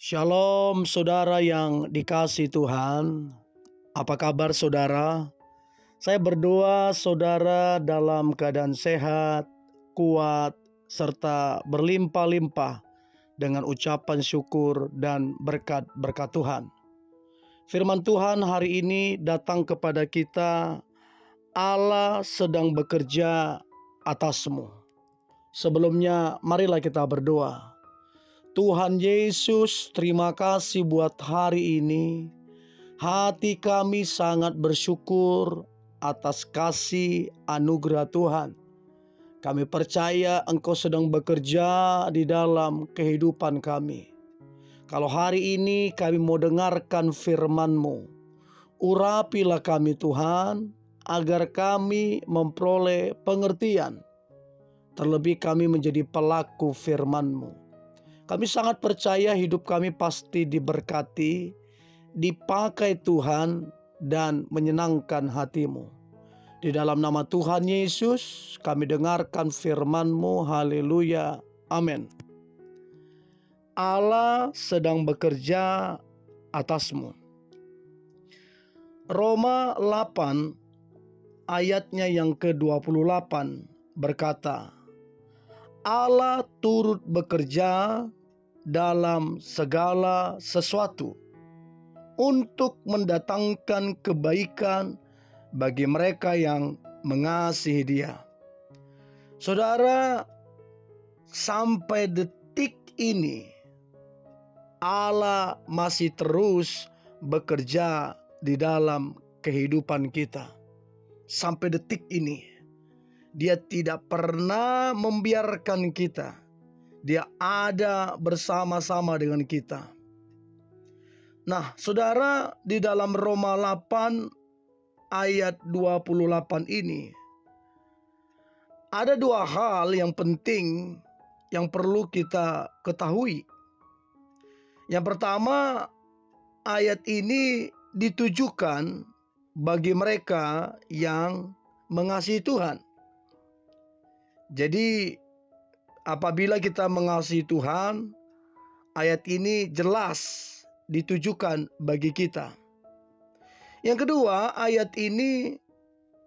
Shalom saudara yang dikasihi Tuhan. Apa kabar saudara? Saya berdoa saudara dalam keadaan sehat, kuat, serta berlimpah-limpah dengan ucapan syukur dan berkat-berkat Tuhan. Firman Tuhan hari ini datang kepada kita, Allah sedang bekerja atasmu. Sebelumnya marilah kita berdoa. Tuhan Yesus, terima kasih buat hari ini. Hati kami sangat bersyukur atas kasih anugerah Tuhan. Kami percaya Engkau sedang bekerja di dalam kehidupan kami. Kalau hari ini kami mau dengarkan firman-Mu, urapilah kami Tuhan, agar kami memperoleh pengertian. Terlebih kami menjadi pelaku firman-Mu. Kami sangat percaya hidup kami pasti diberkati, dipakai Tuhan, dan menyenangkan hati-Mu. Di dalam nama Tuhan Yesus, kami dengarkan firman-Mu. Haleluya. Amin. Allah sedang bekerja atasmu. Roma 8 ayatnya yang ke-28 berkata, Allah turut bekerja dalam segala sesuatu untuk mendatangkan kebaikan bagi mereka yang mengasihi Dia. Saudara, sampai detik ini Allah masih terus bekerja di dalam kehidupan kita. Sampai detik ini Dia tidak pernah membiarkan kita. Dia ada bersama-sama dengan kita. Nah, saudara, di dalam Roma 8 ayat 28 ini ada dua hal yang penting yang perlu kita ketahui. Yang pertama, ayat ini ditujukan bagi mereka yang mengasihi Tuhan. Jadi apabila kita mengasihi Tuhan, ayat ini jelas ditujukan bagi kita. Yang kedua, ayat ini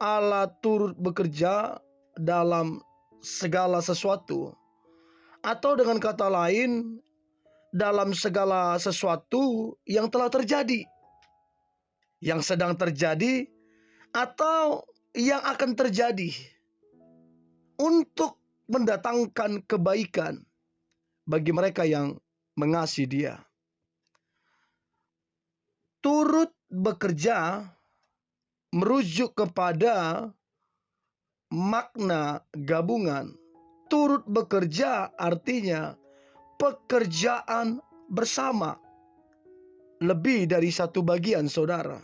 Allah turut bekerja dalam segala sesuatu. Atau dengan kata lain, dalam segala sesuatu yang telah terjadi, yang sedang terjadi, atau yang akan terjadi, untuk mendatangkan kebaikan bagi mereka yang mengasihi Dia. Turut bekerja merujuk kepada makna gabungan. Turut bekerja artinya pekerjaan bersama, lebih dari satu bagian, saudara.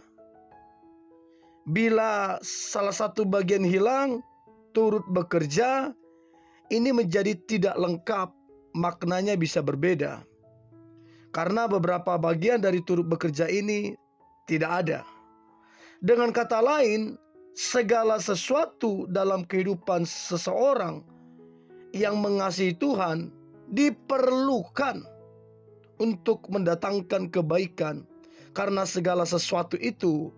Bila salah satu bagian hilang, turut bekerja ini menjadi tidak lengkap, maknanya bisa berbeda. Karena beberapa bagian dari turut bekerja ini tidak ada. Dengan kata lain, segala sesuatu dalam kehidupan seseorang yang mengasihi Tuhan diperlukan untuk mendatangkan kebaikan. Karena segala sesuatu itu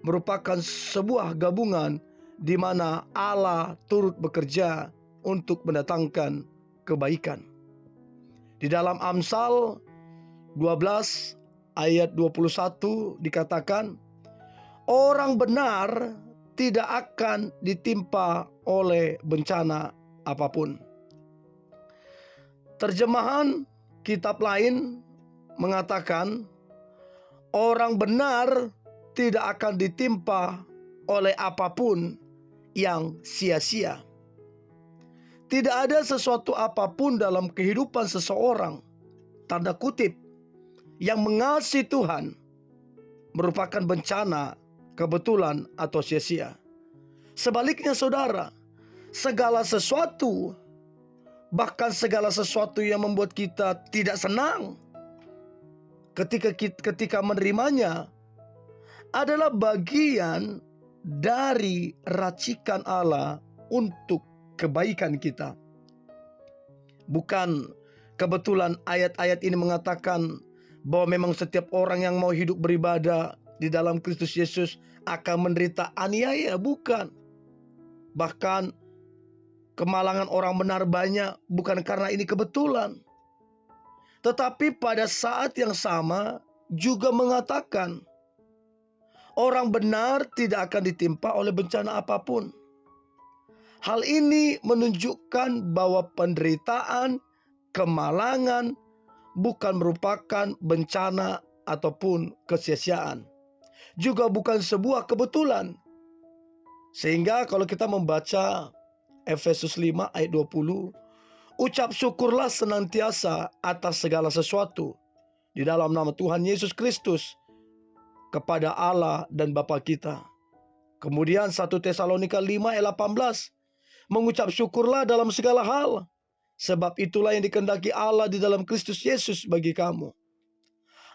merupakan sebuah gabungan di mana Allah turut bekerja untuk mendatangkan kebaikan. Di dalam Amsal 12 ayat 21 dikatakan, orang benar tidak akan ditimpa oleh bencana apapun. Terjemahan kitab lain mengatakan, orang benar tidak akan ditimpa oleh apapun yang sia-sia. Tidak ada sesuatu apapun dalam kehidupan seseorang, tanda kutip, yang mengasihi Tuhan merupakan bencana, kebetulan, atau sia-sia. Sebaliknya saudara, segala sesuatu, bahkan segala sesuatu yang membuat kita tidak senang ketika menerimanya, adalah bagian dari racikan Allah untuk kebaikan kita. Bukan kebetulan ayat-ayat ini mengatakan bahwa memang setiap orang yang mau hidup beribadah di dalam Kristus Yesus akan menderita aniaya, bukan. Bahkan kemalangan orang benar banyak bukan karena ini kebetulan. Tetapi pada saat yang sama juga mengatakan orang benar tidak akan ditimpa oleh bencana apapun. Hal ini menunjukkan bahwa penderitaan, kemalangan bukan merupakan bencana ataupun kesia-siaan. Juga bukan sebuah kebetulan. Sehingga kalau kita membaca Efesus 5 ayat 20, ucap syukurlah senantiasa atas segala sesuatu di dalam nama Tuhan Yesus Kristus kepada Allah dan Bapa kita. Kemudian 1 Tesalonika 5 ayat 18, mengucap syukurlah dalam segala hal, sebab itulah yang dikehendaki Allah di dalam Kristus Yesus bagi kamu.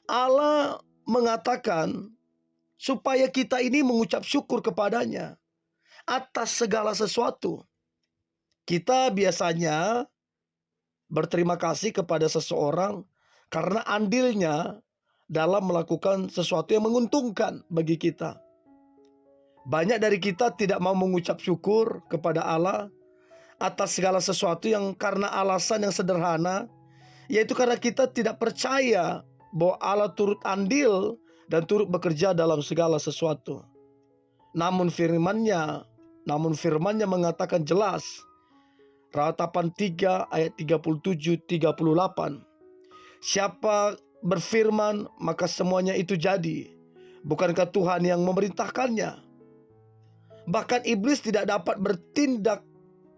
Allah mengatakan supaya kita ini mengucap syukur kepadanya atas segala sesuatu. Kita biasanya berterima kasih kepada seseorang karena andilnya dalam melakukan sesuatu yang menguntungkan bagi kita. Banyak dari kita tidak mau mengucap syukur kepada Allah atas segala sesuatu yang karena alasan yang sederhana, yaitu karena kita tidak percaya bahwa Allah turut andil dan turut bekerja dalam segala sesuatu. Namun firman-Nya mengatakan jelas, Ratapan 3 ayat 37-38, siapa berfirman maka semuanya itu jadi. Bukankah Tuhan yang memerintahkannya? Bahkan iblis tidak dapat bertindak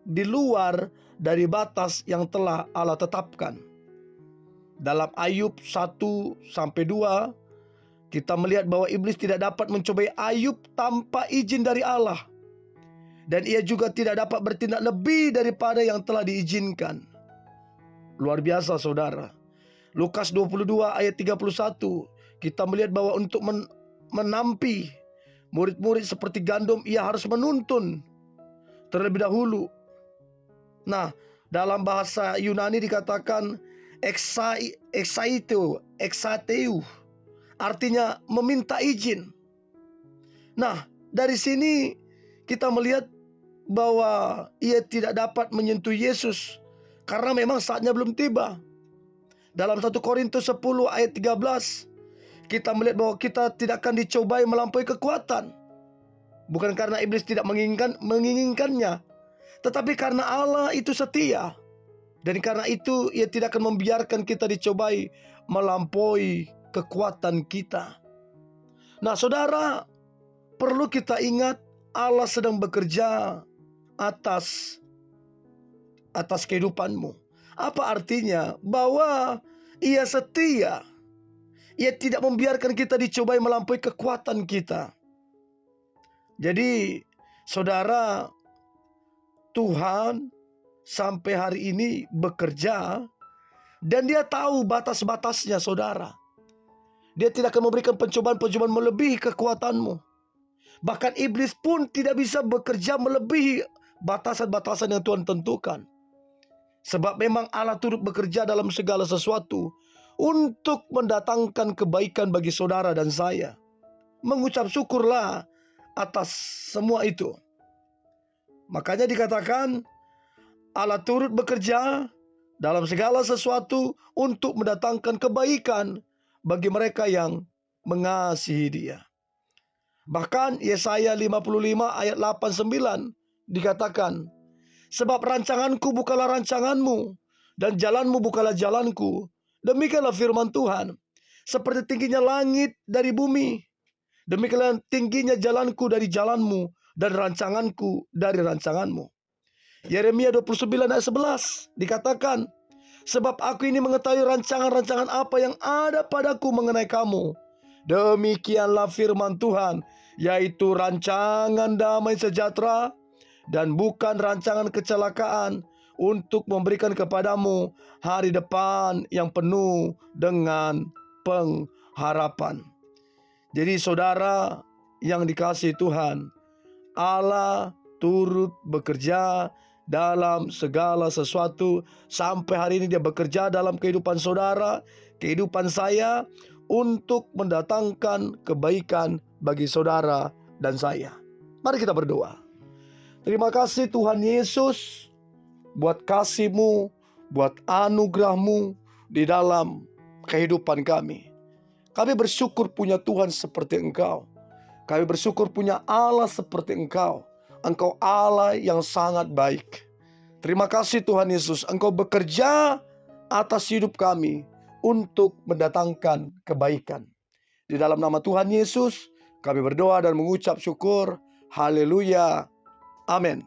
di luar dari batas yang telah Allah tetapkan. Dalam Ayub 1-2, kita melihat bahwa iblis tidak dapat mencobai Ayub tanpa izin dari Allah. Dan ia juga tidak dapat bertindak lebih daripada yang telah diizinkan. Luar biasa saudara. Lukas 22 ayat 31, kita melihat bahwa untuk menampi murid-murid seperti gandum, ia harus menuntun terlebih dahulu. Nah, dalam bahasa Yunani dikatakan exaiteu, artinya meminta izin. Nah, dari sini kita melihat bahwa ia tidak dapat menyentuh Yesus karena memang saatnya belum tiba. Dalam 1 Korintus 10 ayat 13, kita melihat bahwa kita tidak akan dicobai melampaui kekuatan. Bukan karena iblis tidak menginginkannya, tetapi karena Allah itu setia. Dan karena itu ia tidak akan membiarkan kita dicobai melampaui kekuatan kita. Nah saudara, perlu kita ingat Allah sedang bekerja atas kehidupanmu. Apa artinya? Bahwa ia setia. Ia tidak membiarkan kita dicobai melampaui kekuatan kita. Jadi saudara, Tuhan sampai hari ini bekerja dan dia tahu batas-batasnya saudara. Dia tidak akan memberikan pencobaan-pencobaan melebihi kekuatanmu. Bahkan iblis pun tidak bisa bekerja melebihi batasan-batasan yang Tuhan tentukan. Sebab memang Allah turut bekerja dalam segala sesuatu untuk mendatangkan kebaikan bagi saudara dan saya. Mengucap syukurlah atas semua itu. Makanya dikatakan Allah turut bekerja dalam segala sesuatu untuk mendatangkan kebaikan bagi mereka yang mengasihi Dia. Bahkan Yesaya 55 ayat 8-9 dikatakan, sebab rancanganku bukanlah rancanganmu, dan jalanmu bukanlah jalanku. Demikianlah firman Tuhan. Seperti tingginya langit dari bumi, demikianlah tingginya jalanku dari jalanmu, dan rancanganku dari rancanganmu. Yeremia 29 ayat 11 dikatakan, sebab aku ini mengetahui rancangan-rancangan apa yang ada padaku mengenai kamu. Demikianlah firman Tuhan, yaitu rancangan damai sejahtera dan bukan rancangan kecelakaan, untuk memberikan kepadamu hari depan yang penuh dengan pengharapan. Jadi saudara yang dikasihi Tuhan, Allah turut bekerja dalam segala sesuatu. Sampai hari ini dia bekerja dalam kehidupan saudara, kehidupan saya, untuk mendatangkan kebaikan bagi saudara dan saya. Mari kita berdoa. Terima kasih Tuhan Yesus buat kasih-Mu, buat anugerah-Mu di dalam kehidupan kami. Kami bersyukur punya Tuhan seperti Engkau. Kami bersyukur punya Allah seperti Engkau. Engkau Allah yang sangat baik. Terima kasih Tuhan Yesus, Engkau bekerja atas hidup kami untuk mendatangkan kebaikan. Di dalam nama Tuhan Yesus, kami berdoa dan mengucap syukur. Haleluya. Amin.